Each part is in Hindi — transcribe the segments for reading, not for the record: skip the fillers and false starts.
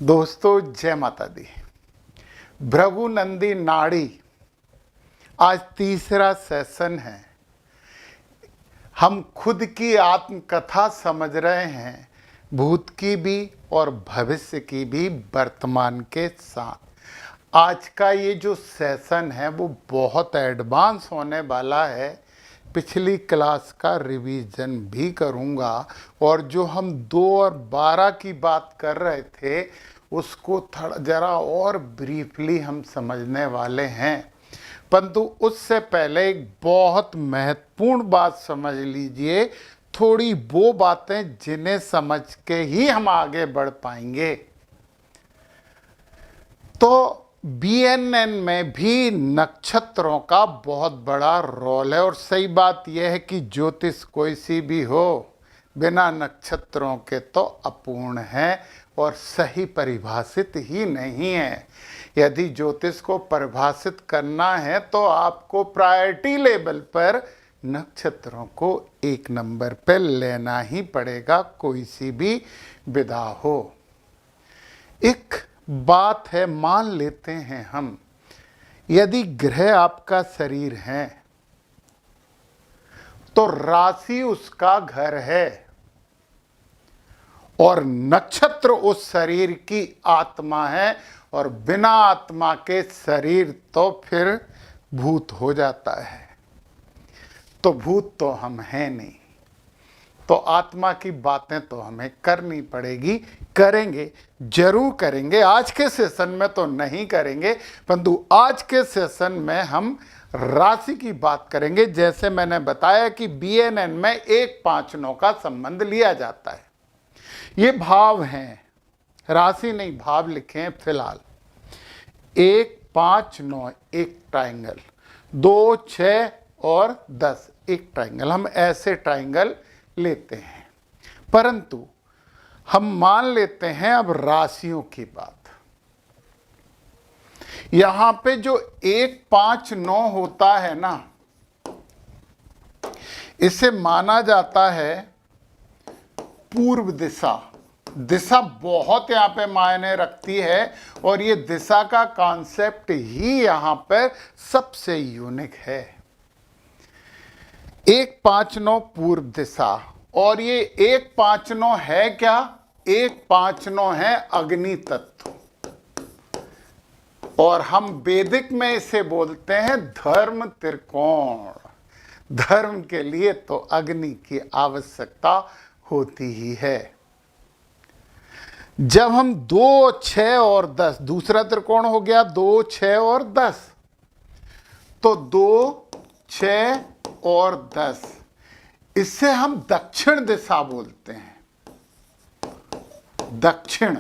दोस्तों जय माता दी। भृगु नंदी नाड़ी आज तीसरा सेशन है। हम खुद की आत्मकथा समझ रहे हैं, भूत की भी और भविष्य की भी, वर्तमान के साथ। आज का ये जो सेशन है वो बहुत एडवांस होने वाला है। पिछली क्लास का रिवीजन भी करूंगा और जो हम 2 और 12 की बात कर रहे थे उसको थोड़ा जरा और ब्रीफली हम समझने वाले हैं। परंतु उससे पहले एक बहुत महत्वपूर्ण बात समझ लीजिए, थोड़ी वो बातें जिन्हें समझ के ही हम आगे बढ़ पाएंगे। तो बीएनएन में भी नक्षत्रों का बहुत बड़ा रोल है और सही बात यह है कि ज्योतिष कोई सी भी हो, बिना नक्षत्रों के तो अपूर्ण है और सही परिभाषित ही नहीं है। यदि ज्योतिष को परिभाषित करना है तो आपको प्रायोरिटी लेवल पर नक्षत्रों को 1 नंबर पर लेना ही पड़ेगा, कोई सी भी विधा हो। एक बात है, मान लेते हैं हम, यदि ग्रह आपका शरीर है तो राशि उसका घर है और नक्षत्र उस शरीर की आत्मा है, और बिना आत्मा के शरीर तो फिर भूत हो जाता है। तो भूत तो हम हैं नहीं, तो आत्मा की बातें तो हमें करनी पड़ेगी, करेंगे, जरूर करेंगे। आज के सेशन में तो नहीं करेंगे, परंतु आज के सेशन में हम राशि की बात करेंगे। जैसे मैंने बताया कि बीएनएन में 1, 5, 9 का संबंध लिया जाता है। ये भाव हैं, राशि नहीं, भाव लिखे हैं फिलहाल। 1, 5, 9 एक ट्राइंगल, 2, 6 और 10 एक ट्राइंगल। हम ऐसे ट्राइंगल लेते हैं, परंतु हम मान लेते हैं अब राशियों की बात। यहां पे जो 1, 5, 9 होता है ना, इसे माना जाता है पूर्व दिशा। दिशा बहुत यहां पे मायने रखती है और ये दिशा का कॉन्सेप्ट ही यहां पर सबसे यूनिक है। 1, 5, 9 पूर्व दिशा, और ये 1, 5, 9 है क्या? 1, 5, 9 है अग्नि तत्व, और हम वैदिक में इसे बोलते हैं धर्म त्रिकोण। धर्म के लिए तो अग्नि की आवश्यकता होती ही है। जब हम 2, 6 और 10, दूसरा त्रिकोण हो गया 2, 6 और 10, तो 2, 6 और 10, इससे हम दक्षिण दिशा बोलते हैं, दक्षिण।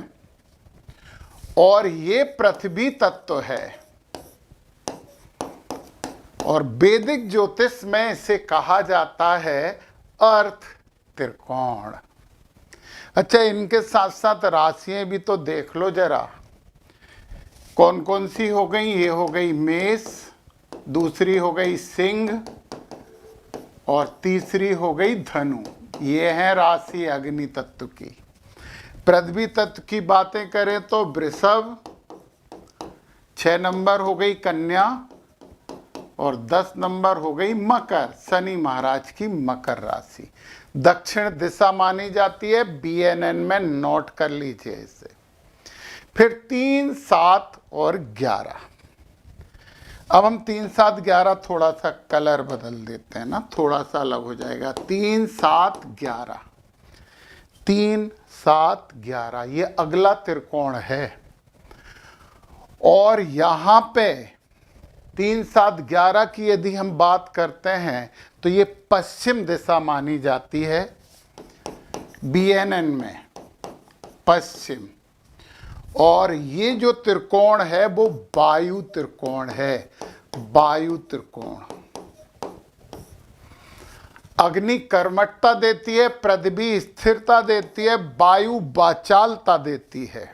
और ये पृथ्वी तत्व है और वैदिक ज्योतिष में इसे कहा जाता है अर्थ त्रिकोण। अच्छा, इनके साथ साथ राशियां भी तो देख लो जरा, कौन कौन सी हो गई। ये हो गई मेष, दूसरी हो गई सिंह और तीसरी हो गई धनु। ये है राशि अग्नि तत्व की। पृथ्वी तत्व की बातें करें तो वृषभ, 6 नंबर हो गई कन्या और 10 नंबर हो गई मकर, शनि महाराज की मकर राशि। दक्षिण दिशा मानी जाती है, बीएनएन में नोट कर लीजिए इसे। फिर 3, 7 और 11। अब हम 3, 7, 11 थोड़ा सा कलर बदल देते हैं ना, थोड़ा सा अलग हो जाएगा। 3, 7, 11, 3, 7, 11 ये अगला त्रिकोण है। और यहां पे 3, 7, 11 की यदि हम बात करते हैं तो ये पश्चिम दिशा मानी जाती है बीएनएन में, पश्चिम। और ये जो त्रिकोण है वो वायु त्रिकोण है, वायु त्रिकोण। अग्नि कर्मठता देती है, पृथ्वी स्थिरता देती है, वायु वाचालता देती है।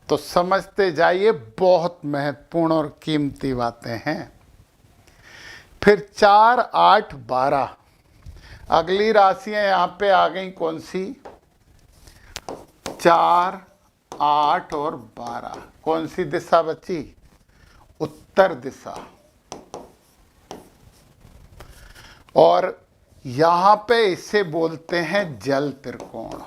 तो समझते जाइए, बहुत महत्वपूर्ण और कीमती बातें हैं। फिर 4, 8, 12 अगली राशियां यहां पे आ गई। कौन सी? 4, 8 और 12, कौन सी दिशा बची? उत्तर दिशा। और यहां पे इसे बोलते हैं जल त्रिकोण।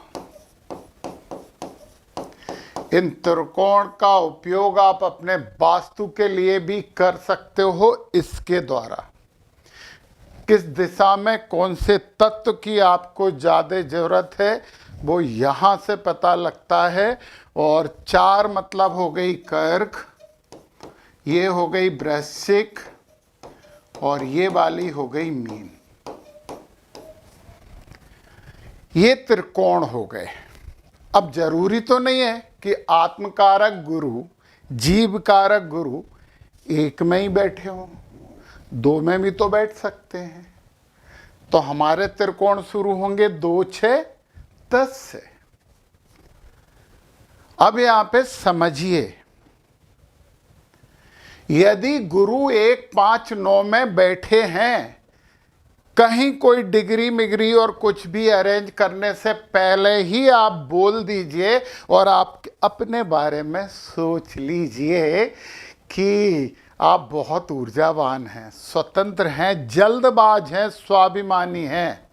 इन त्रिकोण का उपयोग आप अपने वास्तु के लिए भी कर सकते हो इसके द्वारा। किस दिशा में कौन से तत्व की आपको ज्यादा जरूरत है वो यहां से पता लगता है। और 4 मतलब हो गई कर्क, ये हो गई वृश्चिक, और ये वाली हो गई मीन। ये त्रिकोण हो गए। अब जरूरी तो नहीं है कि आत्मकारक गुरु, जीव कारक गुरु एक में ही बैठे हों, 2 में भी तो बैठ सकते हैं। तो हमारे त्रिकोण शुरू होंगे 2, 6, 10 से। अब यहां पे समझिए, यदि गुरु 1, 5, 9 में बैठे हैं, कहीं कोई डिग्री मिग्री और कुछ भी अरेंज करने से पहले ही आप बोल दीजिए और आप अपने बारे में सोच लीजिए कि आप बहुत ऊर्जावान हैं, स्वतंत्र हैं, जल्दबाज हैं, स्वाभिमानी हैं।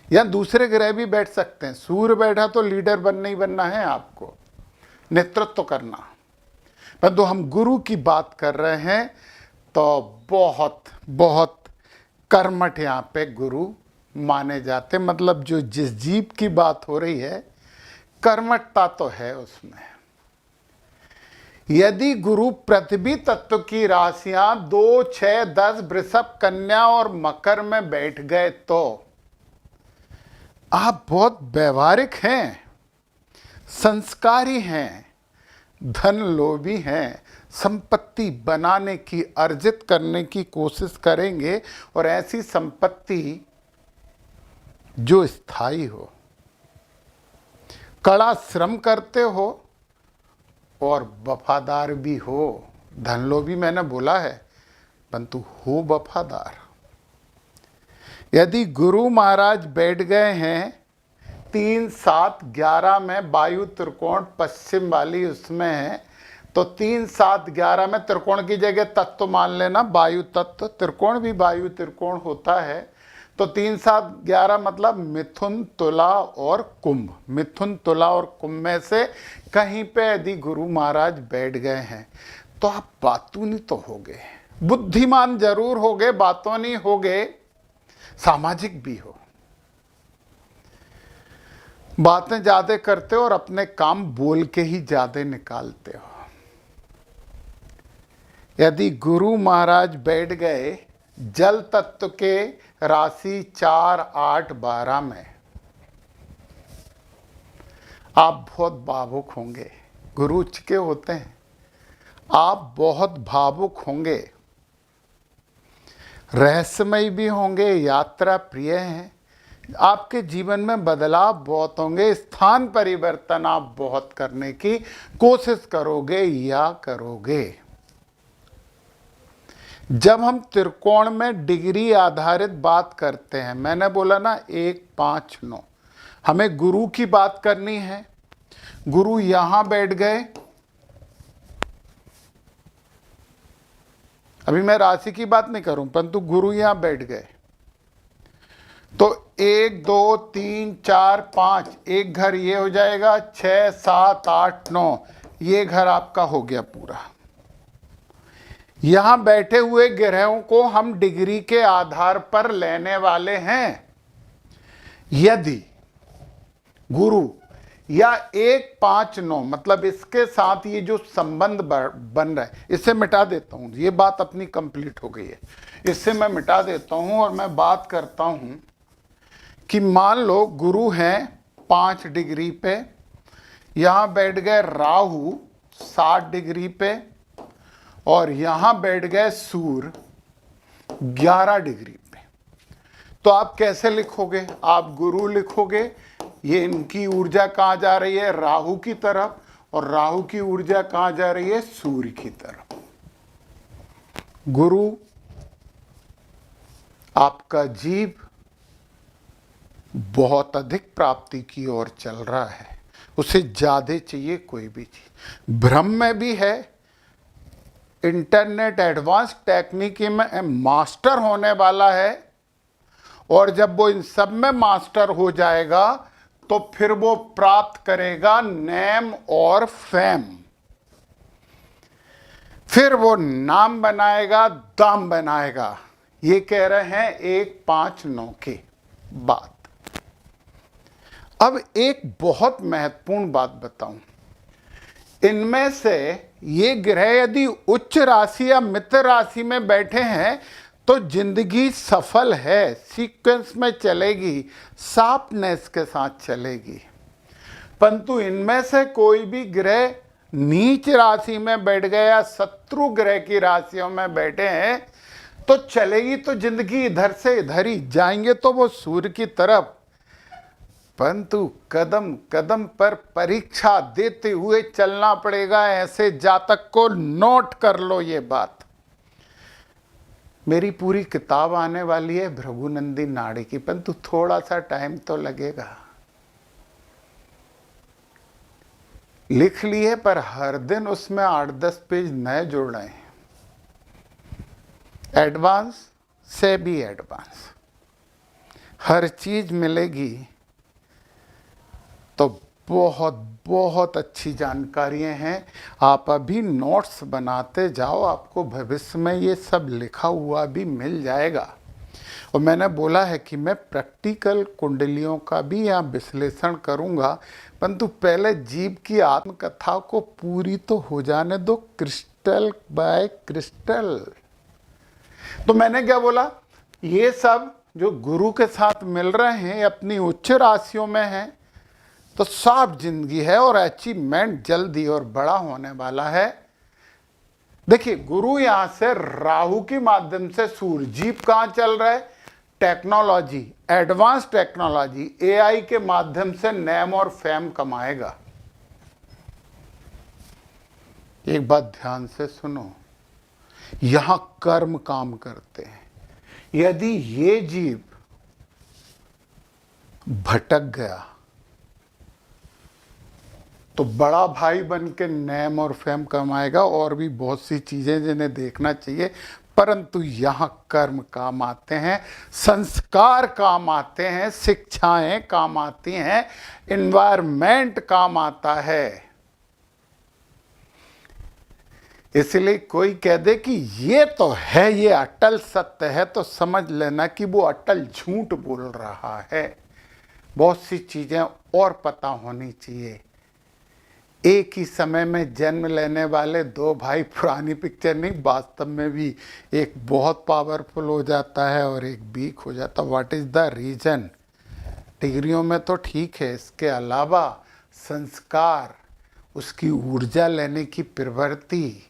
या दूसरे ग्रह भी बैठ सकते हैं। सूर्य बैठा तो लीडर बनना ही बनना है, आपको नेतृत्व करना। परंतु हम गुरु की बात कर रहे हैं तो बहुत बहुत कर्मठ यहाँ पे गुरु माने जाते। मतलब जो जिस जीव की बात हो रही है, कर्मठता तो है उसमें। यदि गुरु पृथ्वी तत्व की राशियां 2, 6, 10 वृषभ, कन्या और मकर में बैठ गए तो आप बहुत व्यवहारिक हैं, संस्कारी हैं, धन लोभी हैं, संपत्ति बनाने की, अर्जित करने की कोशिश करेंगे। और ऐसी संपत्ति जो स्थायी हो, कड़ा श्रम करते हो और वफादार भी हो। धन लोभी मैंने बोला है, परंतु हो वफादार। यदि गुरु महाराज बैठ गए हैं 3, 7, 11 में, वायु त्रिकोण पश्चिम वाली उसमें है, तो 3, 7, 11 में त्रिकोण की जगह तत्व मान लेना, वायु तत्व। त्रिकोण भी वायु त्रिकोण होता है। तो 3, 7, 11 मतलब मिथुन, तुला और कुंभ। मिथुन, तुला और कुंभ में से कहीं पे यदि गुरु महाराज बैठ गए हैं तो आप बातूनी तो हो गए, बुद्धिमान जरूर हो गए, बातूनी हो गए, सामाजिक भी हो। बातें ज्यादा करते हो और अपने काम बोल के ही ज्यादा निकालते हो। यदि गुरु महाराज बैठ गए जल तत्व के राशि 4, 8, 12 में, आप बहुत भावुक होंगे। गुरु उच्च के होते हैं, आप बहुत भावुक होंगे, रहस्यमय भी होंगे, यात्रा प्रिय हैं। आपके जीवन में बदलाव बहुत होंगे, स्थान परिवर्तन आप बहुत करने की कोशिश करोगे या करोगे। जब हम त्रिकोण में डिग्री आधारित बात करते हैं, मैंने बोला ना 1, 5, 9, हमें गुरु की बात करनी है। गुरु यहां बैठ गए, अभी मैं राशि की बात नहीं करूं, परंतु गुरु यहां बैठ गए तो 1, 2, 3, 4, 5, एक घर ये हो जाएगा, 6, 7, 8, 9, ये घर आपका हो गया पूरा। यहां बैठे हुए ग्रहों को हम डिग्री के आधार पर लेने वाले हैं। यदि गुरु या 1, 5, 9 मतलब इसके साथ ये जो संबंध बन रहा है, इसे मिटा देता हूं। ये बात अपनी कंप्लीट हो गई है, इससे मैं मिटा देता हूं और मैं बात करता हूं कि मान लो गुरु हैं 5 डिग्री पे, यहां बैठ गए राहु 7 डिग्री पे, और यहां बैठ गए सूर्य 11 डिग्री पे। तो आप कैसे लिखोगे? आप गुरु लिखोगे, ये इनकी ऊर्जा कहां जा रही है? राहु की तरफ, और राहु की ऊर्जा कहां जा रही है? सूर्य की तरफ। गुरु आपका जीव बहुत अधिक प्राप्ति की ओर चल रहा है, उसे ज्यादा चाहिए कोई भी चीज। ब्रह्म में भी है, इंटरनेट एडवांस टेक्निक में मास्टर होने वाला है, और जब वो इन सब में मास्टर हो जाएगा तो फिर वो प्राप्त करेगा नेम और फेम। फिर वो नाम बनाएगा, दाम बनाएगा। ये कह रहे हैं 159 की बात। अब एक बहुत महत्वपूर्ण बात बताऊं, इनमें से ये ग्रह यदि उच्च राशि या मित्र राशि में बैठे हैं तो जिंदगी सफल है, सीक्वेंस में चलेगी, शार्पनेस के साथ चलेगी। परंतु इनमें से कोई भी ग्रह नीच राशि में बैठ गया या शत्रु ग्रह की राशियों में बैठे हैं तो चलेगी तो जिंदगी इधर से इधर ही, जाएंगे तो वो सूर्य की तरफ। परंतु कदम कदम पर परीक्षा देते हुए चलना पड़ेगा। ऐसे जातक को नोट कर लो ये बात। मेरी पूरी किताब आने वाली है भृगुनंदी नाड़ी की, परंतु थोड़ा सा टाइम तो लगेगा। लिख लिए, पर हर दिन उसमें 8-10 पेज नए जोड़ रहे हैं, एडवांस से भी एडवांस हर चीज मिलेगी। तो बहुत बहुत अच्छी जानकारियां हैं। आप अभी नोट्स बनाते जाओ, आपको भविष्य में ये सब लिखा हुआ भी मिल जाएगा। और मैंने बोला है कि मैं प्रैक्टिकल कुंडलियों का भी यहाँ विश्लेषण करूँगा, परंतु पहले जीव की आत्मकथा को पूरी तो हो जाने दो, क्रिस्टल बाय क्रिस्टल। तो मैंने क्या बोला, ये सब जो गुरु के साथ मिल रहे हैं अपनी उच्च राशियों में हैं तो साफ जिंदगी है और अचीवमेंट जल्दी और बड़ा होने वाला है। देखिए, गुरु यहां से राहु के माध्यम से सूर्य, जीव कहां चल रहा है, टेक्नोलॉजी, एडवांस टेक्नोलॉजी, एआई के माध्यम से नेम और फेम कमाएगा। एक बात ध्यान से सुनो, यहां कर्म काम करते हैं। यदि ये जीव भटक गया तो बड़ा भाई बन के नेम और फेम कमाएगा, और भी बहुत सी चीजें जिन्हें देखना चाहिए। परंतु यहां कर्म काम आते हैं, संस्कार काम आते हैं, शिक्षाएं काम आती हैं, एनवायरमेंट काम आता है। इसलिए कोई कह दे कि ये तो है, ये अटल सत्य है, तो समझ लेना कि वो अटल झूठ बोल रहा है। बहुत सी चीजें और पता होनी चाहिए। एक ही समय में जन्म लेने वाले दो भाई, पुरानी पिक्चर नहीं, वास्तव में भी एक बहुत पावरफुल हो जाता है और एक वीक हो जाता है। What is the reason? डिग्रियों में तो ठीक है, इसके अलावा संस्कार, उसकी ऊर्जा लेने की प्रवृत्ति,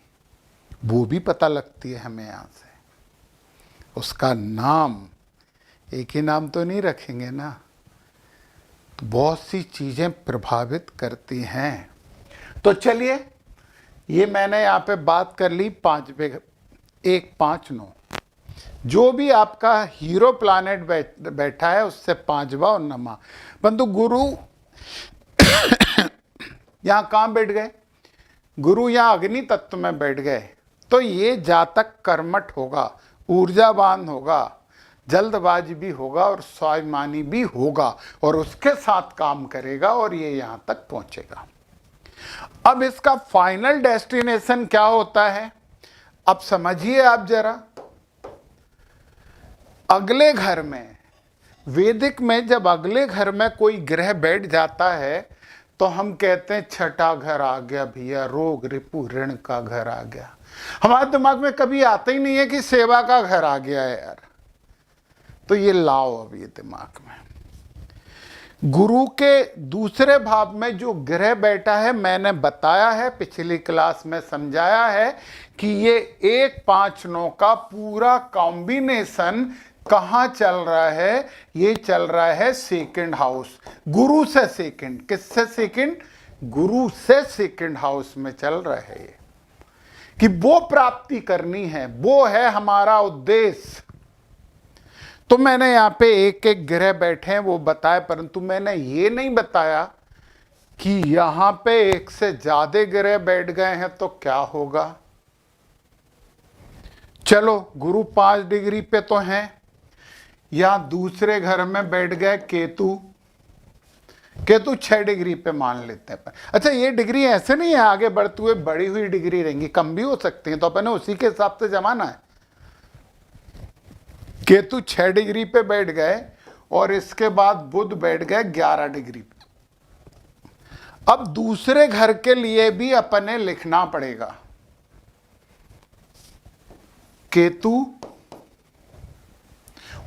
वो भी पता लगती है हमें यहाँ से। उसका नाम, एक ही नाम तो नहीं रखेंगे ना, तो बहुत सी चीजें प्रभावित करती हैं। तो चलिए, ये मैंने यहाँ पे बात कर ली 159। जो भी आपका हीरो प्लानेट बैठा है उससे 5वां और 9वां। परंतु गुरु यहाँ कहाँ बैठ गए? गुरु यहाँ अग्नि तत्व में बैठ गए, तो ये जातक कर्मठ होगा, ऊर्जावान होगा, जल्दबाज भी होगा और स्वाभिमानी भी होगा, और उसके साथ काम करेगा और ये यहाँ तक पहुंचेगा। अब इसका फाइनल डेस्टिनेशन क्या होता है, अब समझिए आप जरा। अगले घर में, वैदिक में जब अगले घर में कोई ग्रह बैठ जाता है तो हम कहते हैं छठा घर आ गया भैया, रोग रिपु ऋण का घर आ गया। हमारे दिमाग में कभी आता ही नहीं है कि सेवा का घर आ गया है यार। तो ये लाओ अब ये दिमाग में। गुरु के दूसरे भाव में जो ग्रह बैठा है, मैंने बताया है, पिछली क्लास में समझाया है कि ये 159 का पूरा कॉम्बिनेशन कहाँ चल रहा है? ये चल रहा है सेकंड हाउस, गुरु से सेकंड। किससे सेकंड? गुरु से सेकंड हाउस में चल रहा है ये, कि वो प्राप्ति करनी है, वो है हमारा उद्देश्य। तो मैंने यहाँ पे एक एक ग्रह बैठे हैं वो बताया, परंतु मैंने ये नहीं बताया कि यहां पे एक से ज्यादा ग्रह बैठ गए हैं तो क्या होगा। चलो गुरु 5 डिग्री पे तो हैं, या दूसरे घर में बैठ गए केतु, केतु 6 डिग्री पे मान लेते हैं। अच्छा ये डिग्री ऐसे नहीं है आगे बढ़ते हुए बढ़ी हुई डिग्री रहेंगी, कम भी हो सकती हैं, तो अपन ने उसी के हिसाब से जमाना है। केतु 6 डिग्री पे बैठ गए और इसके बाद बुध बैठ गए 11 डिग्री पे। अब दूसरे घर के लिए भी अपने लिखना पड़ेगा, केतु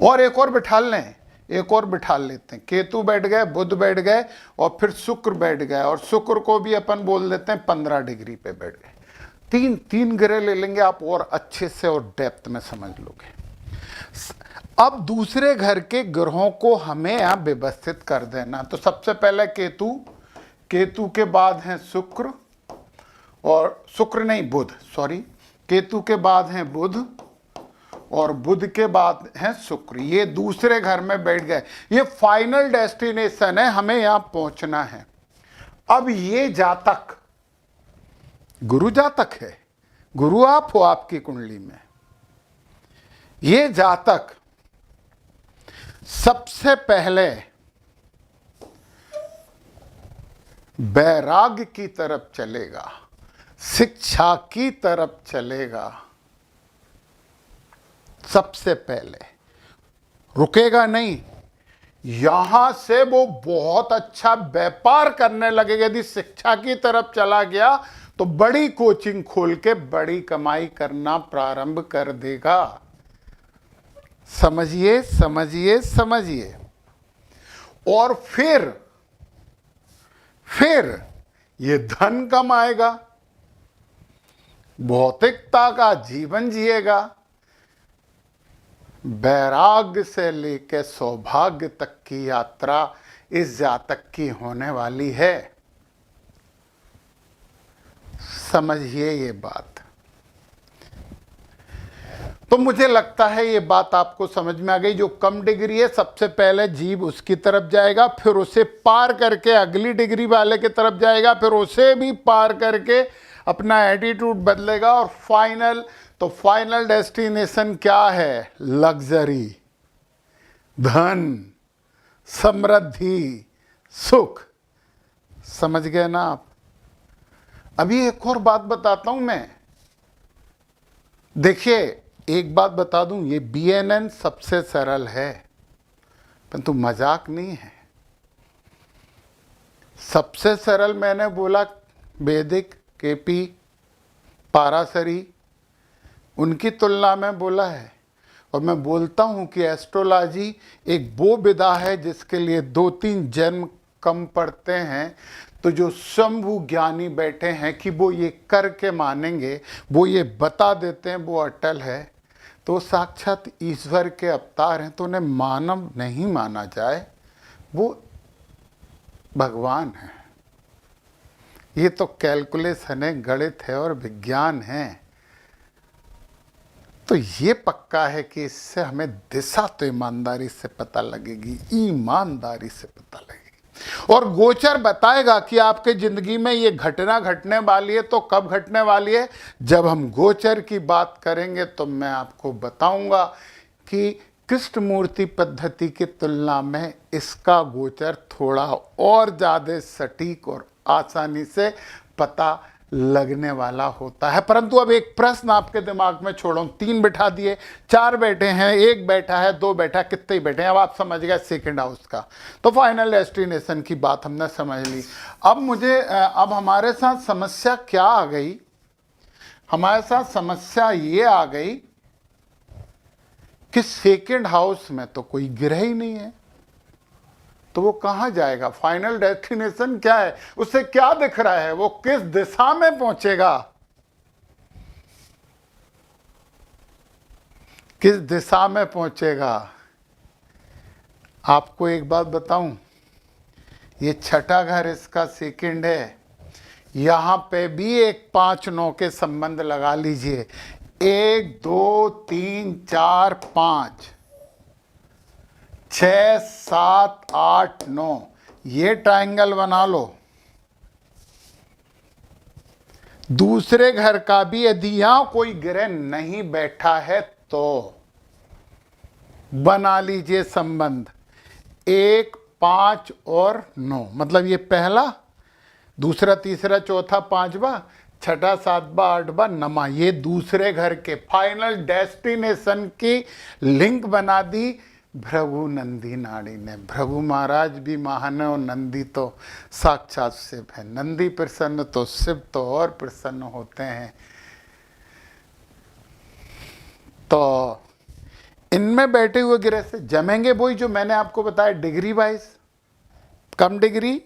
और एक और बिठा लें, एक और बिठा लेते हैं। केतु बैठ गए, बुध बैठ गए और फिर शुक्र बैठ गए, और शुक्र को भी अपन बोल देते हैं 15 डिग्री पे बैठ गए। तीन ग्रह ले लेंगे आप और अच्छे से और डेप्थ में समझ लोगे। अब दूसरे घर के ग्रहों को हमें यहां व्यवस्थित कर देना। तो सबसे पहले केतु, केतु के बाद हैं शुक्र, और शुक्र नहीं बुध, सॉरी, केतु के बाद हैं बुध और बुध के बाद हैं शुक्र। ये दूसरे घर में बैठ गए, ये फाइनल डेस्टिनेशन है, हमें यहां पहुंचना है। अब ये जातक गुरु जातक है, गुरु आप हो आपकी कुंडली में, ये जातक सबसे पहले वैराग्य की तरफ चलेगा, शिक्षा की तरफ चलेगा। सबसे पहले रुकेगा नहीं, यहां से वो बहुत अच्छा व्यापार करने लगेगा। यदि शिक्षा की तरफ चला गया तो बड़ी कोचिंग खोल के बड़ी कमाई करना प्रारंभ कर देगा। समझिए समझिए समझिए। और फिर ये धन कमाएगा, भौतिकता का जीवन जिएगा, वैराग्य से लेकर सौभाग्य तक की यात्रा इस जातक की होने वाली है। समझिए ये बात। तो मुझे लगता है ये बात आपको समझ में आ गई। जो कम डिग्री है सबसे पहले जीव उसकी तरफ जाएगा, फिर उसे पार करके अगली डिग्री वाले की तरफ जाएगा, फिर उसे भी पार करके अपना एटीट्यूड बदलेगा, और फाइनल डेस्टिनेशन क्या है? लग्जरी, धन, समृद्धि, सुख। समझ गए ना आप? अभी एक और बात बताता हूं मैं। देखिए एक बात बता दूं, ये BNN सबसे सरल है, परंतु मजाक नहीं है। सबसे सरल मैंने बोला वैदिक, KP, पाराशरी, उनकी तुलना में बोला है। और मैं बोलता हूं कि एस्ट्रोलॉजी एक वो विधा है जिसके लिए 2-3 जन्म कम पड़ते हैं। तो जो शंभु ज्ञानी बैठे हैं कि वो ये करके मानेंगे, वो ये बता देते हैं, वो अटल है, तो साक्षात ईश्वर के अवतार हैं। तो उन्हें मानव नहीं माना जाए, वो भगवान है। ये तो कैलकुलेशन है, गणित है और विज्ञान है। तो ये पक्का है कि इससे हमें दिशा तो ईमानदारी से पता लगेगी, ईमानदारी से पता लगेगी। और गोचर बताएगा कि आपके जिंदगी में ये घटना घटने वाली है। तो कब घटने वाली है? जब हम गोचर की बात करेंगे तो मैं आपको बताऊंगा कि कृष्णमूर्ति पद्धति की तुलना में इसका गोचर थोड़ा और ज़्यादा सटीक और आसानी से पता लगने वाला होता है। परंतु अब एक प्रश्न आपके दिमाग में छोड़ो। 3 बिठा दिए, 4 बैठे हैं, 1 बैठा है, 2 बैठा है, कितने ही बैठे हैं? अब आप समझ गए सेकंड हाउस का। तो फाइनल डेस्टिनेशन की बात हमने समझ ली। अब हमारे साथ समस्या क्या आ गई? हमारे साथ समस्या ये आ गई कि सेकंड हाउस में तो कोई ग्रह ही नहीं है, तो वो कहां जाएगा? फाइनल डेस्टिनेशन क्या है? उसे क्या दिख रहा है? वो किस दिशा में पहुंचेगा? किस दिशा में पहुंचेगा? आपको एक बात बताऊं, ये छठा घर इसका सेकंड है। यहां पे भी एक 5-9 के संबंध लगा लीजिए। 1 2 3 4 5 6 7 8 9, ये ट्रायंगल बना लो। दूसरे घर का भी यदि यहां कोई ग्रह नहीं बैठा है तो बना लीजिए संबंध 1, 5 और 9, मतलब ये पहला, दूसरा, तीसरा, चौथा, पांचवा, छठा, सातवां, आठवां, नवा, ये दूसरे घर के फाइनल डेस्टिनेशन की लिंक बना दी भृगु नंदी नाड़ी ने। भृगु महाराज भी महान है और नंदी तो साक्षात शिव है। नंदी प्रसन्न तो शिव तो और प्रसन्न होते हैं। तो इनमें बैठे हुए ग्रह से जमेंगे वही जो मैंने आपको बताया डिग्री वाइज। कम डिग्री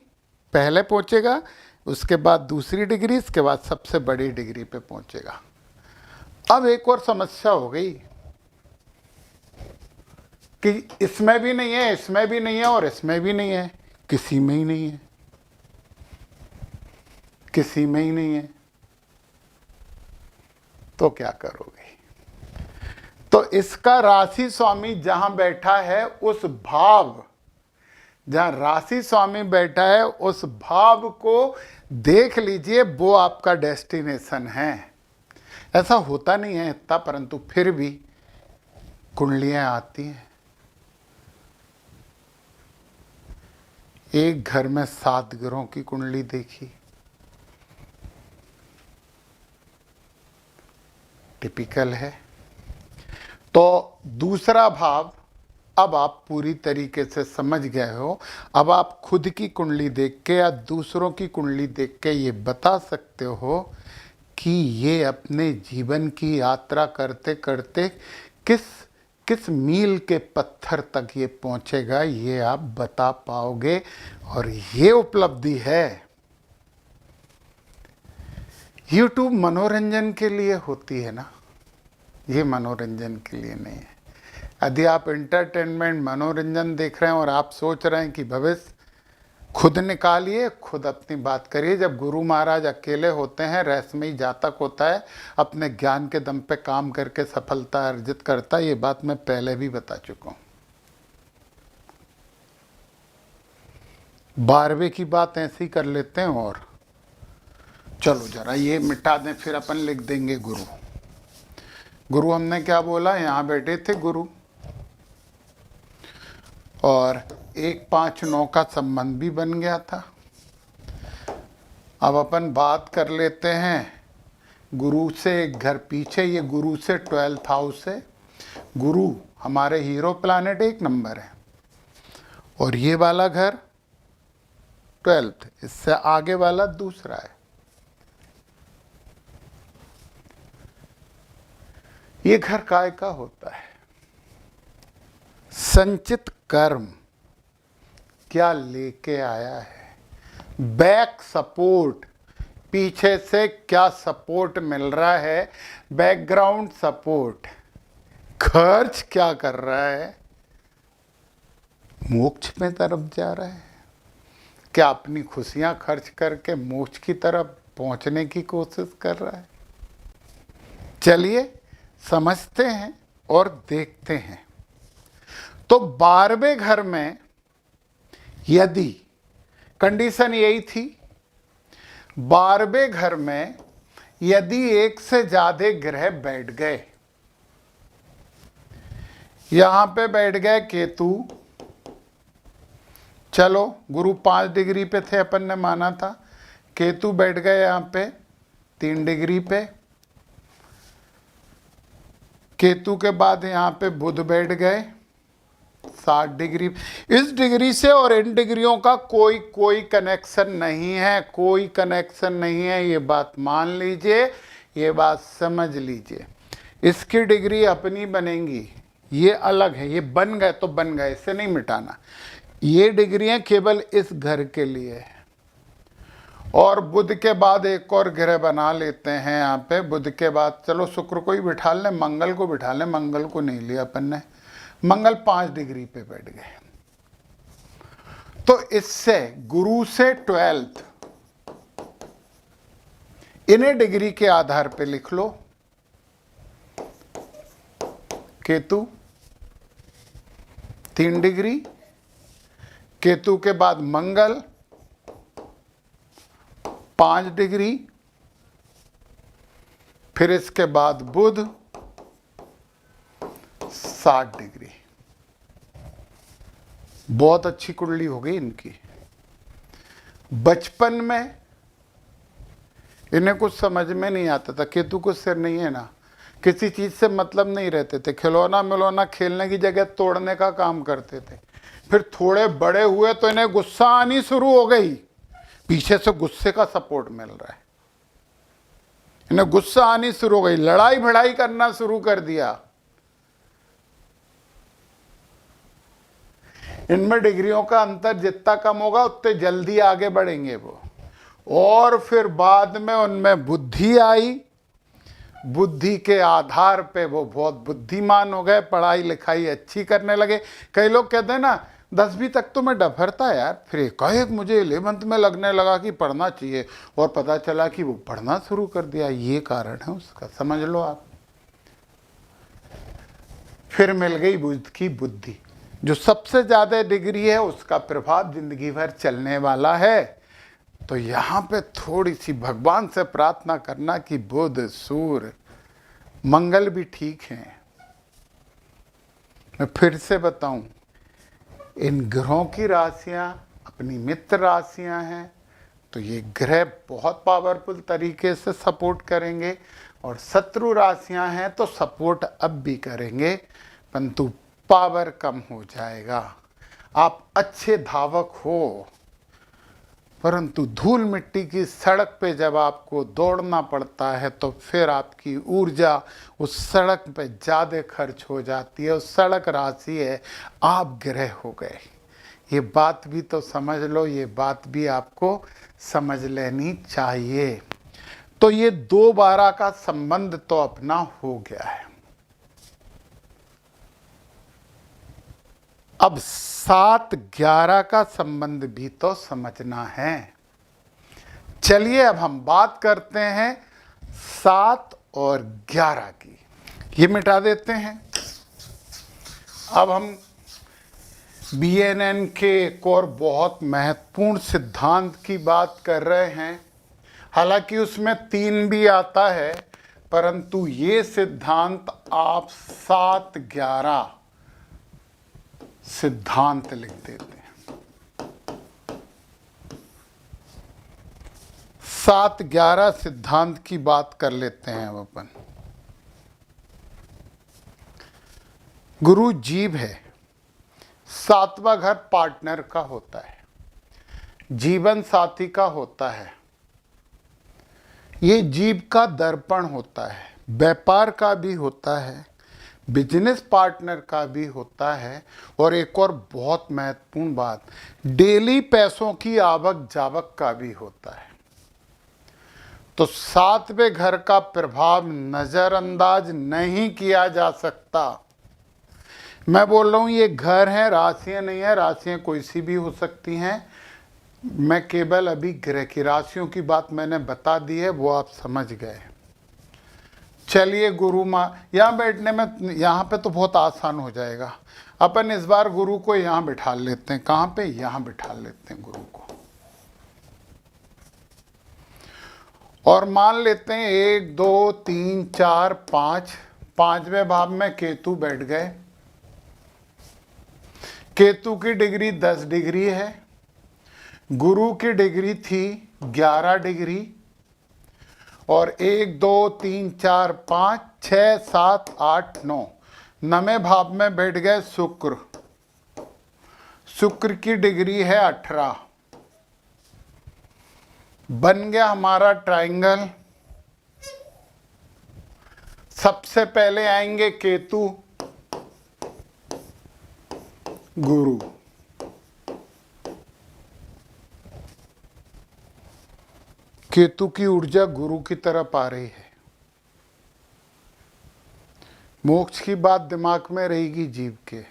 पहले पहुंचेगा, उसके बाद दूसरी डिग्री, इसके बाद सबसे बड़ी डिग्री पे पहुंचेगा। अब एक और समस्या हो गई कि इसमें भी नहीं है, इसमें भी नहीं है और इसमें भी नहीं है, किसी में ही नहीं है, किसी में ही नहीं है, तो क्या करोगे? तो इसका राशि स्वामी जहां बैठा है उस भाव, जहां राशि स्वामी बैठा है उस भाव को देख लीजिए, वो आपका डेस्टिनेशन है। ऐसा होता नहीं है इतना, परंतु फिर भी कुंडलियां आती हैं। एक घर में 7 ग्रहों की कुंडली देखी, टिपिकल है। तो दूसरा भाव अब आप पूरी तरीके से समझ गए हो। अब आप खुद की कुंडली देख के या दूसरों की कुंडली देख के ये बता सकते हो कि ये अपने जीवन की यात्रा करते करते किस किस मील के पत्थर तक ये पहुंचेगा, ये आप बता पाओगे। और ये उपलब्धि है YouTube मनोरंजन के लिए होती है ना, ये मनोरंजन के लिए नहीं है। यदि आप एंटरटेनमेंट मनोरंजन देख रहे हैं और आप सोच रहे हैं कि भविष्य खुद निकालिए, खुद अपनी बात करिए। जब गुरु महाराज अकेले होते हैं, रहस्यमयी जातक होता है, अपने ज्ञान के दम पे काम करके सफलता अर्जित करता है, ये बात मैं पहले भी बता चुका हूं। 12वें की बात ऐसी कर लेते हैं और चलो जरा ये मिटा दें, फिर अपन लिख देंगे गुरु। गुरु हमने क्या बोला, यहां बैठे थे गुरु और 1, 5, 9 का संबंध भी बन गया था। अब अपन बात कर लेते हैं गुरु से एक घर पीछे, ये गुरु से 12th हाउस है। गुरु हमारे हीरो प्लैनेट 1 नंबर है और ये वाला घर 12th, इससे आगे वाला दूसरा है। ये घर काय का होता है? संचित कर्म क्या लेके आया है, बैक सपोर्ट, पीछे से क्या सपोर्ट मिल रहा है, बैकग्राउंड सपोर्ट, खर्च क्या कर रहा है, मोक्ष में तरफ जा रहा है, क्या अपनी खुशियां खर्च करके मोक्ष की तरफ पहुंचने की कोशिश कर रहा है। चलिए समझते हैं और देखते हैं। तो 12वें घर में यदि कंडीशन यही थी, 12वें घर में यदि एक से ज्यादा ग्रह बैठ गए, यहां पे बैठ गए केतु, चलो गुरु 5 डिग्री पे थे अपन ने माना था, केतु बैठ गए यहां पे 3 डिग्री पे, केतु के बाद यहां पे बुध बैठ गए 60 डिग्री। इस डिग्री से और इन डिग्रियों का कोई कनेक्शन नहीं है, कोई कनेक्शन नहीं है, ये बात मान लीजिए, ये बात समझ लीजिए। इसकी डिग्री अपनी बनेंगी, ये अलग है, ये बन गए तो बन गए, इसे नहीं मिटाना। ये डिग्रियां केवल इस घर के लिए है। और बुध के बाद एक और ग्रह बना लेते हैं यहाँ पे। बुध के बाद चलो शुक्र को ही बिठा लें, मंगल को बिठा लें, मंगल को नहीं लिया अपन ने, मंगल 5 डिग्री पे बैठ गए। तो इससे गुरु से 12th, इन्हें डिग्री के आधार पे लिख लो। केतु 3 डिग्री, केतु के बाद मंगल 5 डिग्री, फिर इसके बाद बुध 60 डिग्री। बहुत अच्छी कुंडली हो गई इनकी। बचपन में इन्हें कुछ समझ में नहीं आता था। केतु को सिर नहीं है ना, किसी चीज से मतलब नहीं रहते थे। खिलौना मिलौना खेलने की जगह तोड़ने का काम करते थे। फिर थोड़े बड़े हुए तो इन्हें गुस्सा आनी शुरू हो गई। पीछे से गुस्से का सपोर्ट मिल रहा है। इन्हें गुस्सा आनी शुरू हो गई, लड़ाई भिड़ाई करना शुरू कर दिया। इनमें डिग्रियों का अंतर जितना कम होगा उतने जल्दी आगे बढ़ेंगे वो। और फिर बाद में उनमें बुद्धि आई। बुद्धि के आधार पे वो बहुत बुद्धिमान हो गए, पढ़ाई लिखाई अच्छी करने लगे। कई लोग कहते हैं ना 10वीं तक तो मैं डफरता यार, फिर एकाएक मुझे 11th में लगने लगा कि पढ़ना चाहिए, और पता चला कि वो पढ़ना शुरू कर दिया। ये कारण है उसका, समझ लो आप। फिर मिल गई बुध की बुद्धि। जो सबसे ज्यादा डिग्री है उसका प्रभाव जिंदगी भर चलने वाला है। तो यहां पे थोड़ी सी भगवान से प्रार्थना करना कि बुध सूर्य मंगल भी ठीक हैं। मैं फिर से बताऊं, इन ग्रहों की राशियां अपनी मित्र राशियां हैं, तो ये ग्रह बहुत पावरफुल तरीके से सपोर्ट करेंगे। और शत्रु राशियां हैं तो सपोर्ट अब भी करेंगे, परंतु पावर कम हो जाएगा। आप अच्छे धावक हो, परंतु धूल मिट्टी की सड़क पे जब आपको दौड़ना पड़ता है तो फिर आपकी ऊर्जा उस सड़क पे ज़्यादा खर्च हो जाती है। उस सड़क राशि है, आप ग्रह हो गए। ये बात भी तो समझ लो, ये बात भी आपको समझ लेनी चाहिए। तो ये 2-12 का संबंध तो अपना हो गया है। अब 7-11 का संबंध भी तो समझना है। चलिए अब हम बात करते हैं 7 और 11 की। ये मिटा देते हैं। अब हम BNN के एक और बहुत महत्वपूर्ण सिद्धांत की बात कर रहे हैं। हालांकि उसमें 3 भी आता है, परंतु ये सिद्धांत आप 7-11 सिद्धांत लिख देते हैं। 7-11 सिद्धांत की बात कर लेते हैं अब अपन। गुरु जीव है, 7वां घर पार्टनर का होता है, जीवन साथी का होता है। ये जीव का दर्पण होता है, व्यापार का भी होता है, बिजनेस पार्टनर का भी होता है। और एक और बहुत महत्वपूर्ण बात, डेली पैसों की आवक जावक का भी होता है। तो 7वें घर का प्रभाव नजरअंदाज नहीं किया जा सकता। मैं बोल रहा हूं ये घर है, राशियां नहीं है। राशियां कोई सी भी हो सकती हैं। मैं केवल अभी ग्रह की राशियों की बात मैंने बता दी है, वो आप समझ गए। चलिए गुरु माँ, यहाँ बैठने में यहाँ पे तो बहुत आसान हो जाएगा। अपन इस बार गुरु को यहाँ बिठा लेते हैं। कहाँ पे? यहाँ बिठा लेते हैं गुरु को। और मान लेते हैं 1 2 3 4 5, 5वें भाव में केतु बैठ गए। केतु की डिग्री 10 डिग्री है, गुरु की डिग्री थी 11 डिग्री। और 1 2 3 4 5 6 7 8 9, 9वें भाव में बैठ गए शुक्र। शुक्र की डिग्री है 18। बन गया हमारा ट्रायंगल। सबसे पहले आएंगे केतु, गुरु। केतु की ऊर्जा गुरु की तरफ आ रही है। मोक्ष की बात दिमाग में रहेगी जीव के।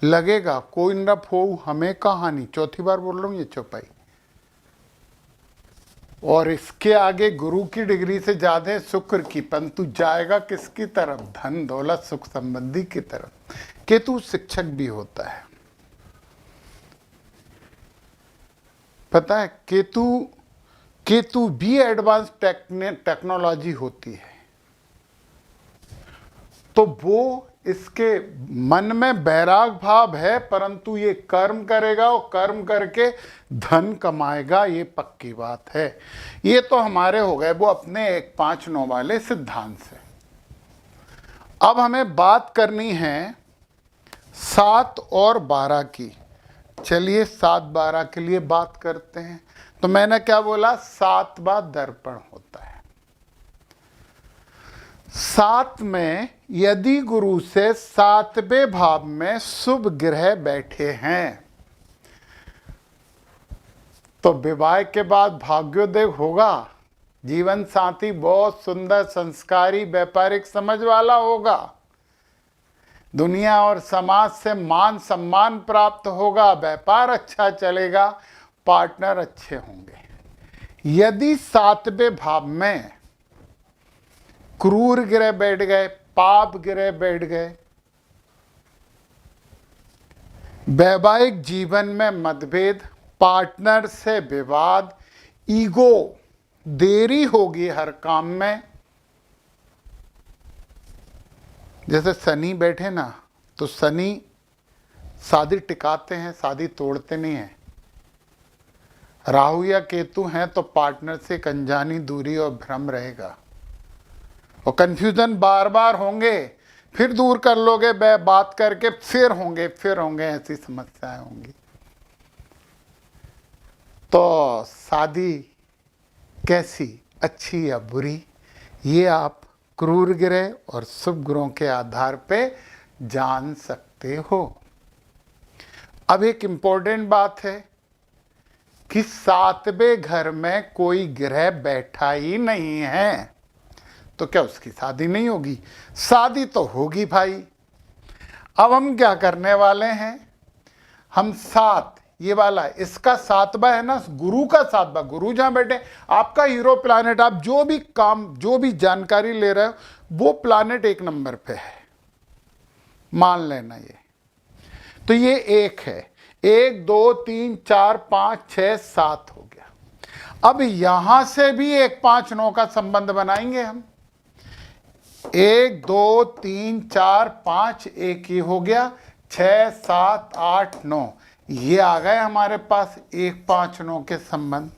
लगेगा कोई न हो हमें कहानी, चौथी बार बोल रहा हूं ये चौपाई। और इसके आगे गुरु की डिग्री से ज्यादा शुक्र की, परंतु जाएगा किसकी तरफ? धन दौलत सुख संबंधी की तरफ। केतु शिक्षक भी होता है। पता है केतु केतु भी एडवांस टेक्नोलॉजी होती है, तो वो इसके मन में बैराग भाव है, परंतु ये कर्म करेगा और कर्म करके धन कमाएगा, ये पक्की बात है। ये तो हमारे हो गए वो अपने 1 5 9 वाले सिद्धांत से। अब हमें बात करनी है 7 और 12 की। चलिए 7 12 के लिए बात करते हैं। तो मैंने क्या बोला, 7वां दर्पण होता है। 7 में यदि गुरु से 7वें भाव में शुभ ग्रह बैठे हैं तो विवाह के बाद भाग्योदय होगा, जीवन साथी बहुत सुंदर संस्कारी व्यापारिक समझ वाला होगा, दुनिया और समाज से मान सम्मान प्राप्त होगा, व्यापार अच्छा चलेगा, पार्टनर अच्छे होंगे। यदि 7वें भाव में क्रूर ग्रह बैठ गए, पाप ग्रह बैठ गए, वैवाहिक जीवन में मतभेद, पार्टनर से विवाद, ईगो, देरी होगी हर काम में। जैसे शनि बैठे ना, तो शनि शादी टिकाते हैं, शादी तोड़ते नहीं हैं। राहु या केतु हैं तो पार्टनर से एक अनजानी दूरी और भ्रम रहेगा, और कंफ्यूजन बार बार होंगे, फिर दूर कर लोगे बात करके, फिर होंगे ऐसी समस्याएं होंगी। तो शादी कैसी, अच्छी या बुरी, ये आप क्रूर ग्रह और शुभ ग्रहों के आधार पे जान सकते हो। अब एक इंपॉर्टेंट बात है कि 7वें घर में कोई ग्रह बैठा ही नहीं है, तो क्या उसकी शादी नहीं होगी? शादी तो होगी भाई। अब हम क्या करने वाले हैं, हम 7, ये वाला इसका 7वां है ना, गुरु का 7वां, गुरु जहां बैठे, आपका हीरो प्लैनेट, आप जो भी काम, जो भी जानकारी ले रहे हो, वो प्लैनेट 1 नंबर पे है, मान लेना ये। तो ये 1 है, 1 2 3 4 5 6 7 हो गया। अब यहां से भी 1 5 9 का संबंध बनाएंगे हम। 1 2 3 4 5, 1 ही हो गया, 6 7 8 9, ये आ गए हमारे पास 1 5 9 के संबंध।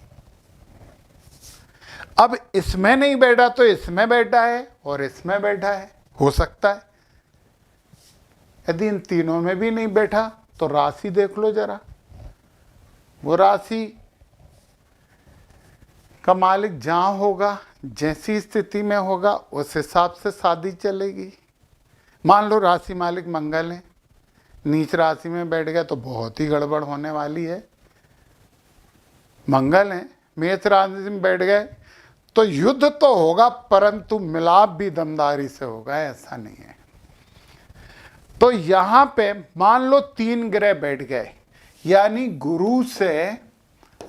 अब इसमें नहीं बैठा तो इसमें बैठा है और इसमें बैठा है, हो सकता है। यदि इन तीनों में भी नहीं बैठा तो राशि देख लो जरा, वो राशि का मालिक जहां होगा, जैसी स्थिति में होगा, उस हिसाब से शादी चलेगी। मान लो राशि मालिक मंगल है, नीच राशि में बैठ गया तो बहुत ही गड़बड़ होने वाली है। मंगल है, मेष राशि में बैठ गए तो युद्ध तो होगा, परंतु मिलाप भी दमदारी से होगा, ऐसा नहीं है। तो यहां पे मान लो 3 ग्रह बैठ गए, यानी गुरु से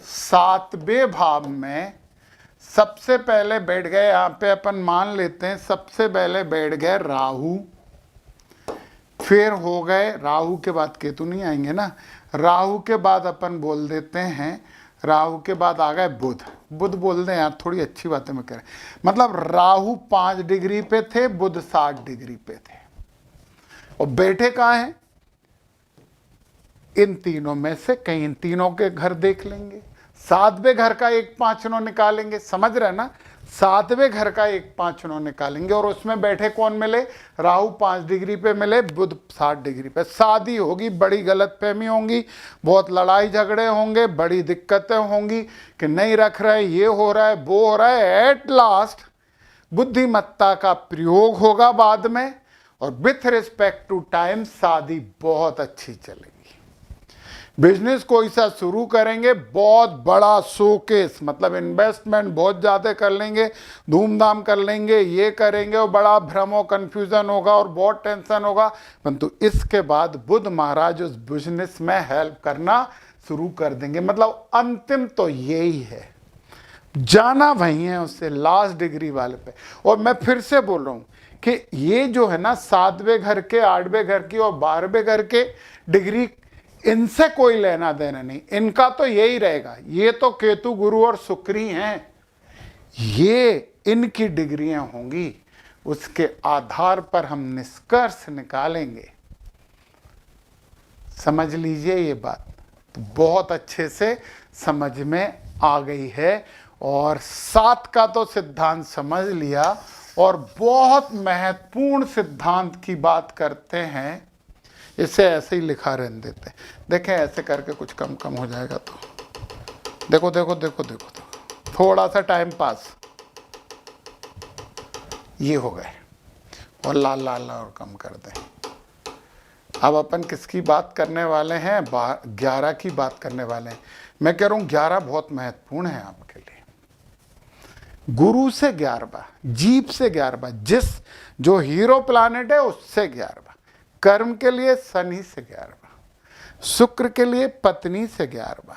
7वें भाव में सबसे पहले बैठ गए, यहां पे अपन मान लेते हैं सबसे पहले बैठ गए राहु, फिर हो गए, राहु के बाद केतु नहीं आएंगे ना, राहु के बाद अपन बोल देते हैं, राहु के बाद आ गए बुध, बुध बोल दें यार, थोड़ी अच्छी बातें मैं कह रहे, मतलब राहु 5 डिग्री पे थे, बुध 60 डिग्री पे थे, और बैठे कहाँ हैं? इन तीनों में से कहीं, इन तीनों के घर देख लेंगे, 7वें घर का 1 5 9 निकालेंगे, समझ रहे ना, 7वें घर का 1 5 9 निकालेंगे, और उसमें बैठे कौन मिले? राहु 5 डिग्री पे मिले, बुध 60 डिग्री पे। शादी होगी, बड़ी गलतफहमी होंगी, बहुत लड़ाई झगड़े होंगे, बड़ी दिक्कतें होंगी कि नहीं रख रहे, ये हो रहा है, वो हो रहा है। एट लास्ट बुद्धिमत्ता का प्रयोग होगा बाद में, और विथ रिस्पेक्ट टू टाइम शादी बहुत अच्छी चलेगी। बिजनेस कोई सा शुरू करेंगे, बहुत बड़ा शोकेस, मतलब इन्वेस्टमेंट बहुत ज़्यादा कर लेंगे, धूमधाम कर लेंगे, ये करेंगे, और बड़ा भ्रम और कन्फ्यूज़न होगा और बहुत टेंशन होगा, परंतु इसके बाद बुध महाराज उस बिजनेस में हेल्प करना शुरू कर देंगे। मतलब अंतिम तो यही है, जाना वहीं है उससे, लास्ट डिग्री वाले पे। और मैं फिर से बोल रहा हूँ कि ये जो है ना, 7वें घर के, 8वें घर की और 12वें घर के डिग्री, इनसे कोई लेना देना नहीं, इनका तो यही रहेगा। ये तो केतु गुरु और शुक्र ही हैं, ये इनकी डिग्रियां होंगी, उसके आधार पर हम निष्कर्ष निकालेंगे। समझ लीजिए ये बात, तो बहुत अच्छे से समझ में आ गई है। और 7 का तो सिद्धांत समझ लिया, और बहुत महत्वपूर्ण सिद्धांत की बात करते हैं। इसे ऐसे ही लिखा रहने देते हैं। देखें ऐसे करके कुछ कम कम हो जाएगा। तो देखो देखो देखो देखो, देखो। थोड़ा सा टाइम पास, ये हो गए, और लाल लाल और कम कर दें। अब अपन किसकी बात करने वाले हैं? 11 की बात करने वाले हैं। मैं कह रहा हूं 11 बहुत महत्वपूर्ण है आपके लिए। गुरु से 11वां, जीव से 11वां, जिस जो हीरो प्लानेट है उससे 11वां, कर्म के लिए शनि से 11वां, शुक्र के लिए पत्नी से 11वां,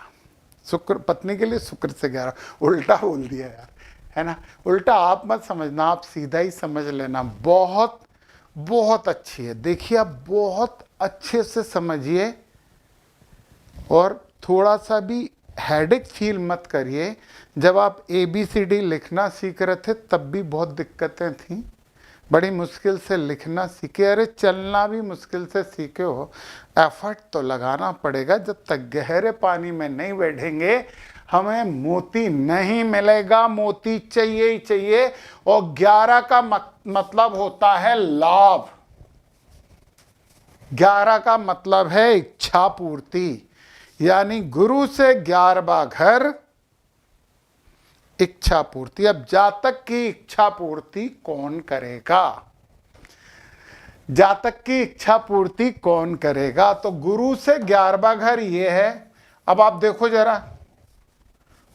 शुक्र पत्नी के लिए शुक्र से 11, उल्टा बोल दिया यार, है ना। उल्टा आप मत समझना, आप सीधा ही समझ लेना। बहुत बहुत अच्छी है, देखिए आप बहुत अच्छे से समझिए, और थोड़ा सा भी हेडेक फील मत करिए। जब आप ABCD लिखना सीख रहे थे तब भी बहुत दिक्कतें थी, बड़ी मुश्किल से लिखना सीखे। अरे चलना भी मुश्किल से सीखे हो, एफर्ट तो लगाना पड़ेगा। जब तक गहरे पानी में नहीं बैठेंगे हमें मोती नहीं मिलेगा, मोती चाहिए ही चाहिए। और 11 का मतलब होता है लाभ, 11 का मतलब है इच्छा पूर्ति, यानी गुरु से 11वां घर इच्छा पूर्ति। अब जातक की इच्छा पूर्ति कौन करेगा? जातक की इच्छा पूर्ति कौन करेगा? तो गुरु से 11वां घर ये है। अब आप देखो जरा,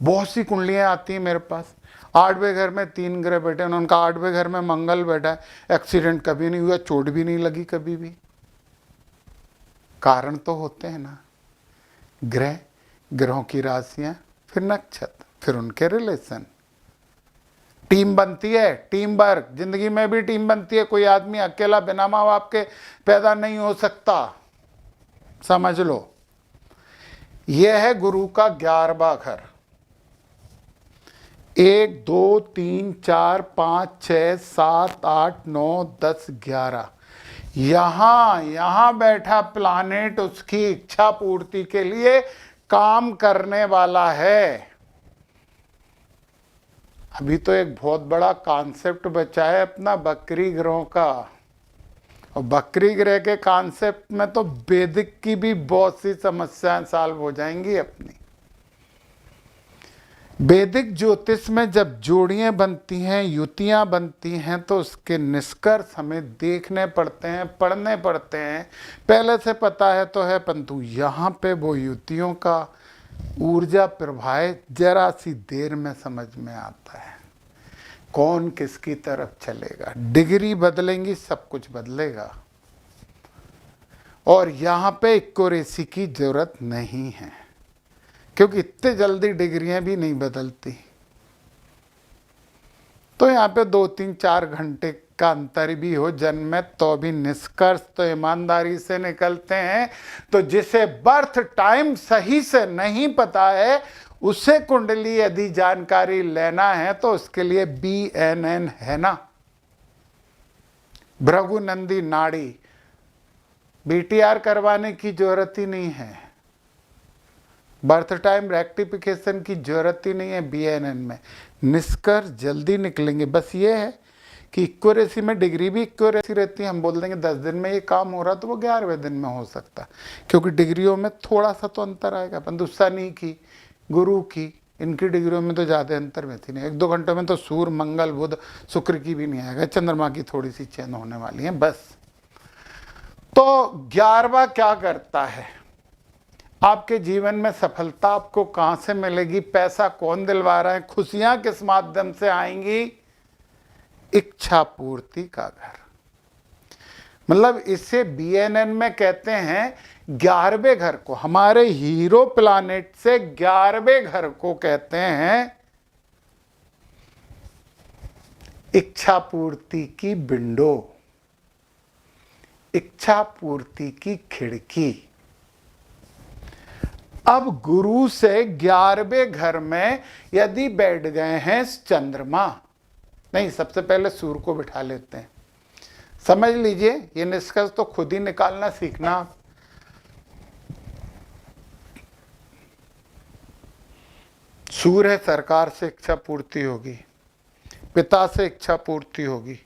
बहुत सी कुंडलियां आती हैं मेरे पास। 8वें घर में 3 ग्रह बैठे हैं, उनका 8वें घर में मंगल बैठा है, एक्सीडेंट कभी नहीं हुआ, चोट भी नहीं लगी कभी भी। कारण तो होते हैं ना, ग्रह, ग्रहों की राशियां, फिर नक्षत्र, फिर उनके रिलेशन। टीम बनती है, टीम वर्क। जिंदगी में भी टीम बनती है, कोई आदमी अकेला बिना माँ बाप के पैदा नहीं हो सकता, समझ लो। यह है गुरु का 11वां घर। 1 2 3 4 5 6 7 8 9 10 11, यहां बैठा प्लानेट उसकी इच्छा पूर्ति के लिए काम करने वाला है। अभी तो एक बहुत बड़ा कॉन्सेप्ट बचा है अपना बकरी ग्रहों का, और बकरी ग्रह के कॉन्सेप्ट में तो वैदिक की भी बहुत सी समस्याएं सॉल्व हो जाएंगी अपनी। वैदिक ज्योतिष में जब जोड़ियां बनती हैं, युतियां बनती हैं, तो उसके निष्कर्ष हमें देखने पड़ते हैं, पढ़ने पड़ते हैं। पहले से पता है तो है, परंतु यहाँ पे वो युतियों का ऊर्जा प्रवाह जरा सी देर में समझ में आता है। कौन किसकी तरफ चलेगा, डिग्री बदलेंगी, सब कुछ बदलेगा। और यहाँ पे एक्यूरेसी की जरूरत नहीं है, क्योंकि इतने जल्दी डिग्रियां भी नहीं बदलती। तो यहाँ पे 2 3 4 घंटे का अंतर भी हो जन्म में, तो भी निष्कर्ष तो ईमानदारी से निकलते हैं। तो जिसे बर्थ टाइम सही से नहीं पता है, उसे कुंडली यदि जानकारी लेना है तो उसके लिए BNN है ना, भृगुनंदी नाड़ी। BTR करवाने की जरूरत ही नहीं है, बर्थ टाइम रेक्टिफिकेशन की जरूरत ही नहीं है BNN में। निष्कर्ष जल्दी निकलेंगे। बस ये है कि इक्यूरेसी में डिग्री भी इक्यूरेसी रहती है। हम बोल देंगे 10 दिन में ये काम हो रहा, तो वो 11वें दिन में हो सकता, क्योंकि डिग्रियों में थोड़ा सा तो अंतर आएगा। परंतु शनि की, गुरु की, इनकी डिग्रियों में तो ज़्यादा अंतर रहती नहीं। 1 2 घंटों में तो सूर्य, मंगल, बुध, शुक्र की भी नहीं आएगा, चंद्रमा की थोड़ी सी चेंज होने वाली है बस। तो 11वां क्या करता है? आपके जीवन में सफलता आपको कहां से मिलेगी, पैसा कौन दिलवा रहा है, खुशियां किस माध्यम से आएंगी? इच्छा पूर्ति का घर। मतलब इसे BNN में कहते हैं 11वें घर को, हमारे हीरो प्लानेट से 11वें घर को कहते हैं इच्छा पूर्ति की विंडो, इच्छा पूर्ति की खिड़की। अब गुरु से 11वें घर में यदि बैठ गए हैं चंद्रमा, नहीं सबसे पहले सूर्य को बिठा लेते हैं। समझ लीजिए, ये निष्कर्ष तो खुद ही निकालना सीखना आप। सूर्य है, सरकार से इच्छा पूर्ति होगी, पिता से इच्छा पूर्ति होगी,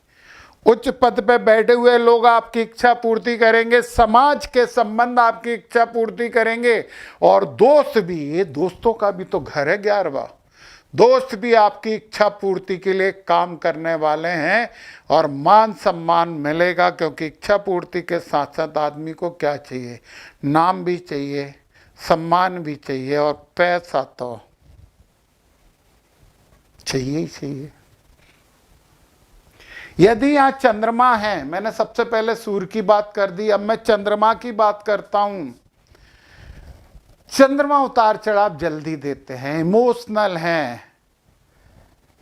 उच्च पद पे बैठे हुए लोग आपकी इच्छा पूर्ति करेंगे, समाज के संबंध आपकी इच्छा पूर्ति करेंगे, और दोस्त भी, ये दोस्तों का भी तो घर है 11वां, दोस्त भी आपकी इच्छा पूर्ति के लिए काम करने वाले हैं, और मान सम्मान मिलेगा, क्योंकि इच्छा पूर्ति के साथ साथ आदमी को क्या चाहिए, नाम भी चाहिए, सम्मान भी चाहिए, और पैसा तो चाहिए ही चाहिए। यदि यहां चंद्रमा है, मैंने सबसे पहले सूर्य की बात कर दी, अब मैं चंद्रमा की बात करता हूं। चंद्रमा उतार चढ़ाव जल्दी देते हैं, इमोशनल हैं,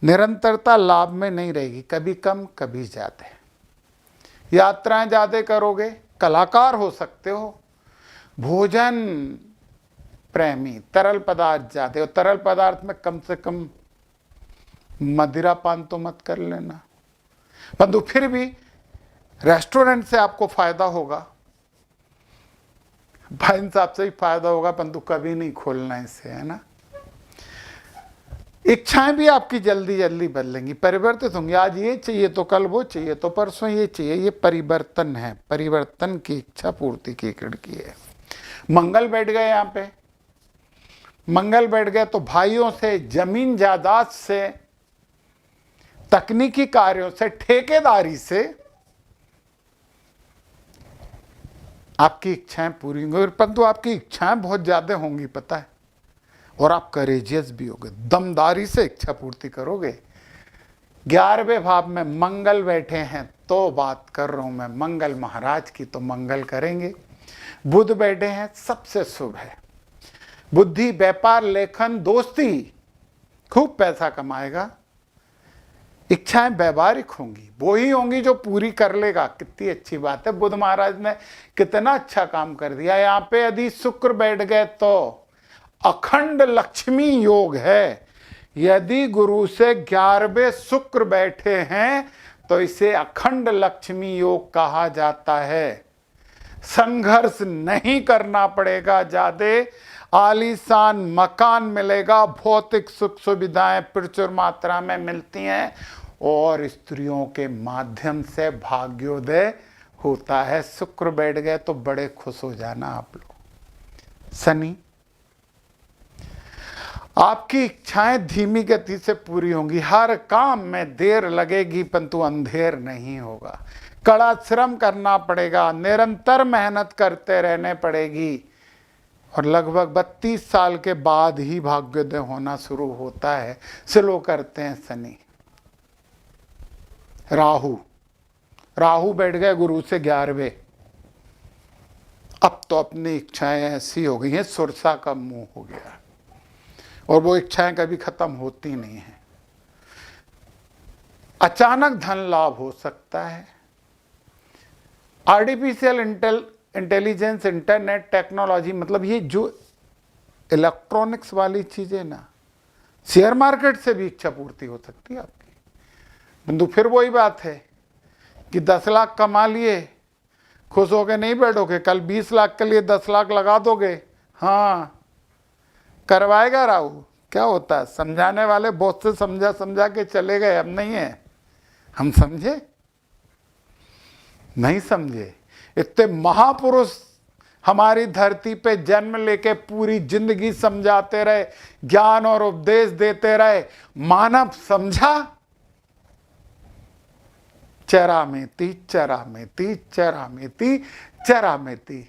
निरंतरता लाभ में नहीं रहेगी, कभी कम कभी ज्यादा। यात्राएं ज्यादा करोगे, कलाकार हो सकते हो, भोजन प्रेमी, तरल पदार्थ ज्यादा, और तरल पदार्थ में कम से कम मदिरा पान तो मत कर लेना, परंतु फिर भी रेस्टोरेंट से आपको फायदा होगा, भाई साहब से ही फायदा होगा, परंतु कभी नहीं खोलना इसे, है ना। इच्छाएं भी आपकी जल्दी जल्दी बदलेंगी, परिवर्तित होंगी, आज ये चाहिए तो कल वो चाहिए, तो परसों ये चाहिए, ये परिवर्तन है, परिवर्तन की इच्छा पूर्ति की खिड़की है। मंगल बैठ गए यहाँ पे, मंगल बैठ गए तो भाइयों से, जमीन जायदाद से, तकनीकी कार्यों से, ठेकेदारी से आपकी इच्छाएं पूरी होंगी, परंतु आपकी इच्छाएं बहुत ज्यादा होंगी, पता है, और आप करेजियस भी होगे, दमदारी से इच्छा पूर्ति करोगे। 11वें भाव में मंगल बैठे हैं तो बात कर रहा हूं मैं मंगल महाराज की, तो मंगल करेंगे। बुध बैठे हैं, सबसे शुभ है, बुद्धि, व्यापार, लेखन, दोस्ती, खूब पैसा कमाएगा। इच्छाएं व्यवहारिक होंगी, वो ही होंगी जो पूरी कर लेगा, कितनी अच्छी बात है। बुध महाराज ने कितना अच्छा काम कर दिया। यहाँ पे यदि शुक्र बैठ गए तो अखंड लक्ष्मी योग है। यदि गुरु से 11वें शुक्र बैठे हैं तो इसे अखंड लक्ष्मी योग कहा जाता है। संघर्ष नहीं करना पड़ेगा, ज्यादा आलीशान मकान मिलेगा, भौतिक सुख सुविधाएं प्रचुर मात्रा में मिलती हैं, और स्त्रियों के माध्यम से भाग्योदय होता है। शुक्र बैठ गए तो बड़े खुश हो जाना आप लोग। शनि, आपकी इच्छाएं धीमी गति से पूरी होंगी, हर काम में देर लगेगी परंतु अंधेर नहीं होगा। कड़ा श्रम करना पड़ेगा, निरंतर मेहनत करते रहने पड़ेगी, और लगभग 32 साल के बाद ही भाग्योदय होना शुरू होता है। स्लो करते हैं शनि। राहु, राहु बैठ गए गुरु से 11वें, अब तो अपनी इच्छाएं ऐसी हो गई हैं, सुरसा का मुंह हो गया, और वो इच्छाएं कभी खत्म होती नहीं है। अचानक धन लाभ हो सकता है। आर्टिफिशियल इंटेलिजेंस, इंटरनेट टेक्नोलॉजी, मतलब ये जो इलेक्ट्रॉनिक्स वाली चीजें ना, शेयर मार्केट से भी इच्छा पूर्ति हो सकती है आपकी। किंतु फिर वही बात है कि 10 लाख कमा लिए, खुश होके नहीं बैठोगे, कल 20 लाख के लिए 10 लाख लगा दोगे। हाँ, करवाएगा राहु। क्या होता है, समझाने वाले बहुत से समझा समझा के चले गए, अब नहीं है। हम समझे नहीं समझे, इतने महापुरुष हमारी धरती पे जन्म लेके पूरी जिंदगी समझाते रहे, ज्ञान और उपदेश देते रहे, मानव समझा? चरामेति चरामेति चरामेति चरामेति।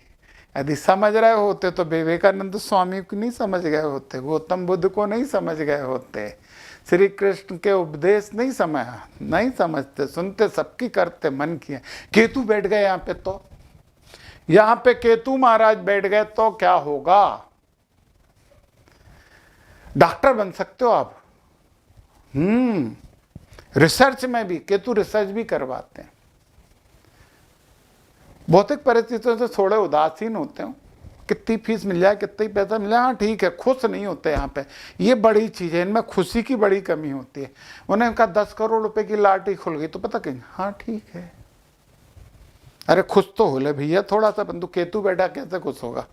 यदि समझ रहे होते तो विवेकानंद स्वामी को नहीं समझ गए होते, गौतम बुद्ध को नहीं समझ गए होते, श्री कृष्ण के उपदेश नहीं समझते, सुनते सबकी, करते मन की। केतु बैठ गए यहाँ पे, तो यहाँ पे केतु महाराज बैठ गए तो क्या होगा? डॉक्टर बन सकते हो आप। रिसर्च में भी केतु रिसर्च भी करवाते हैं। भौतिक परिस्थितियों से थोड़े उदासीन होते हो, कितनी फीस मिल जाए, कितनी पैसा मिल जाए, हाँ ठीक है, खुश नहीं होते यहाँ पे। ये बड़ी चीज़ है, इनमें खुशी की बड़ी कमी होती है। उन्होंने कहा 10 करोड़ रुपए की लॉटरी खुल गई तो पता कहीं, हाँ ठीक है, अरे खुश तो हो ले भैया थोड़ा सा, परंतु केतु बैठा कैसे खुश होगा।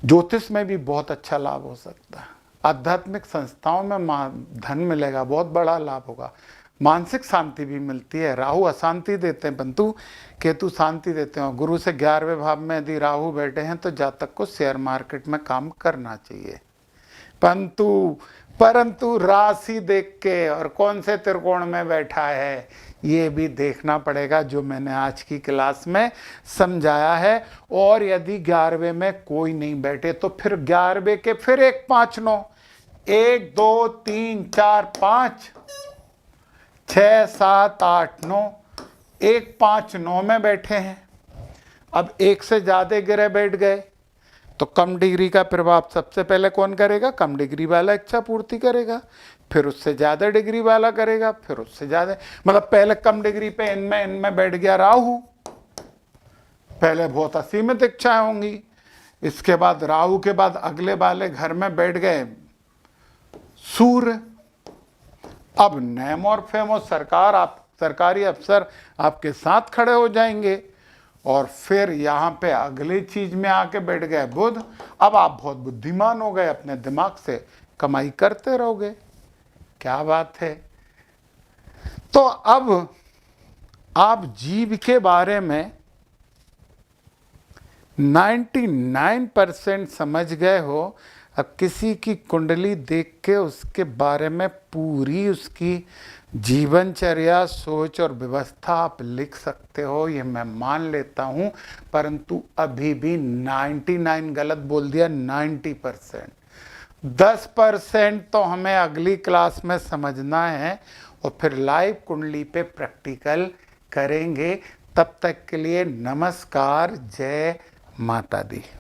ज्योतिष में भी बहुत अच्छा लाभ हो सकता है, आध्यात्मिक संस्थाओं में धन मिलेगा, बहुत बड़ा लाभ होगा, मानसिक शांति भी मिलती है। राहु अशांति देते हैं परंतु केतु शांति देते हैं। गुरु से 11वें भाव में यदि राहु बैठे हैं तो जातक को शेयर मार्केट में काम करना चाहिए, परंतु राशि देख के और कौन से त्रिकोण में बैठा है ये भी देखना पड़ेगा, जो मैंने आज की क्लास में समझाया है। और यदि 11वें में कोई नहीं बैठे तो फिर 11वें के फिर 1 5 9, 1 2 3 4 5 6 7 8 9, 1 5 9 में बैठे हैं। अब एक से ज्यादा ग्रह बैठ गए तो कम डिग्री का प्रभाव सबसे पहले कौन करेगा, कम डिग्री वाला इच्छा पूर्ति करेगा, फिर उससे ज्यादा डिग्री वाला करेगा, फिर उससे ज्यादा, मतलब पहले कम डिग्री पे इनमें बैठ गया राहु, पहले बहुत असीमित इच्छाएं होंगी, इसके बाद राहु के बाद अगले वाले घर में बैठ गए सूर्य। अब नेम और फेम और सरकारी अफसर आपके साथ खड़े हो जाएंगे। और फिर यहाँ पे अगली चीज में आके बैठ गए बुध। अब आप बहुत बुद्धिमान हो गए, अपने दिमाग से कमाई करते रहोगे, क्या बात है। तो अब आप जीव के बारे में 99% समझ गए हो। अब किसी की कुंडली देख के उसके बारे में पूरी उसकी जीवनचर्या, सोच और व्यवस्था आप लिख सकते हो, ये मैं मान लेता हूं, परंतु अभी भी 99 गलत बोल दिया, 90%। 10% तो हमें अगली क्लास में समझना है और फिर लाइव कुंडली पे प्रैक्टिकल करेंगे। तब तक के लिए नमस्कार, जय माता दी।